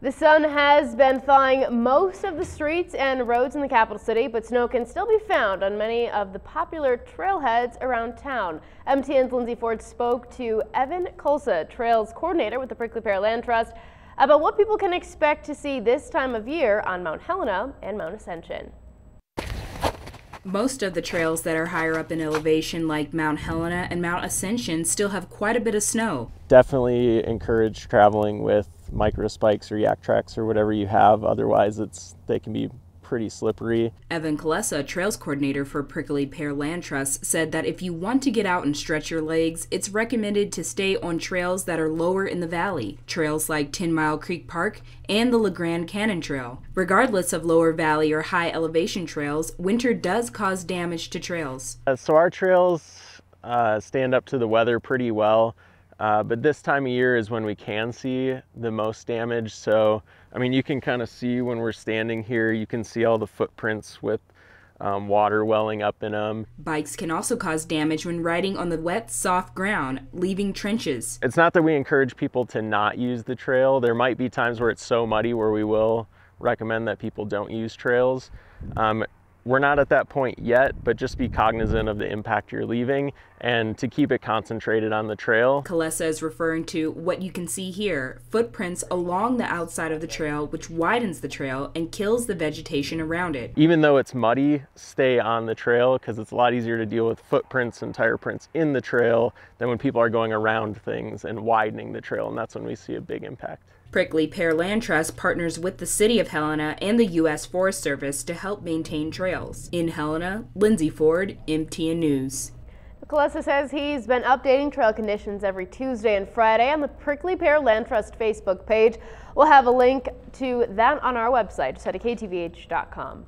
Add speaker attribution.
Speaker 1: The sun has been thawing most of the streets and roads in the capital city, but snow can still be found on many of the popular trailheads around town. MTN's Lindsay Ford spoke to Evan Kulsa, Trails Coordinator with the Pear Land Trust, about what people can expect to see this time of year on Mount Helena and Mount Ascension.
Speaker 2: Most of the trails that are higher up in elevation, like Mount Helena and Mount Ascension, still have quite a bit of snow.
Speaker 3: Definitely encourage traveling with micro spikes or yak tracks or whatever you have. Otherwise, they can be pretty slippery.
Speaker 2: Evan Kulsa, Trails Coordinator for Pear Land Trust, said that if you want to get out and stretch your legs, it's recommended to stay on trails that are lower in the valley, trails like 10 Mile Creek Park and the LeGrand Canyon Trail. Regardless of lower valley or high elevation trails, winter does cause damage to trails.
Speaker 3: So our trails stand up to the weather pretty well. But this time of year is when we can see the most damage. So, I mean, you can kind of see when we're standing here, you can see all the footprints with water welling up in them.
Speaker 2: Bikes can also cause damage when riding on the wet, soft ground, leaving trenches.
Speaker 3: It's not that we encourage people to not use the trail. There might be times where it's so muddy where we will recommend that people don't use trails. We're not at that point yet, but just be cognizant of the impact you're leaving and to keep it concentrated on the trail.
Speaker 2: Kulsa is referring to what you can see here, footprints along the outside of the trail, which widens the trail and kills the vegetation around it.
Speaker 3: Even though it's muddy, stay on the trail because it's a lot easier to deal with footprints and tire prints in the trail than when people are going around things and widening the trail, and that's when we see a big impact.
Speaker 2: Pear Land Trust partners with the City of Helena and the U.S. Forest Service to help maintain trails. In Helena, Lindsay Ford, MTN News.
Speaker 1: Kulsa says he's been updating trail conditions every Tuesday and Friday on the Pear Land Trust Facebook page. We'll have a link to that on our website. Just head to KTVH.com.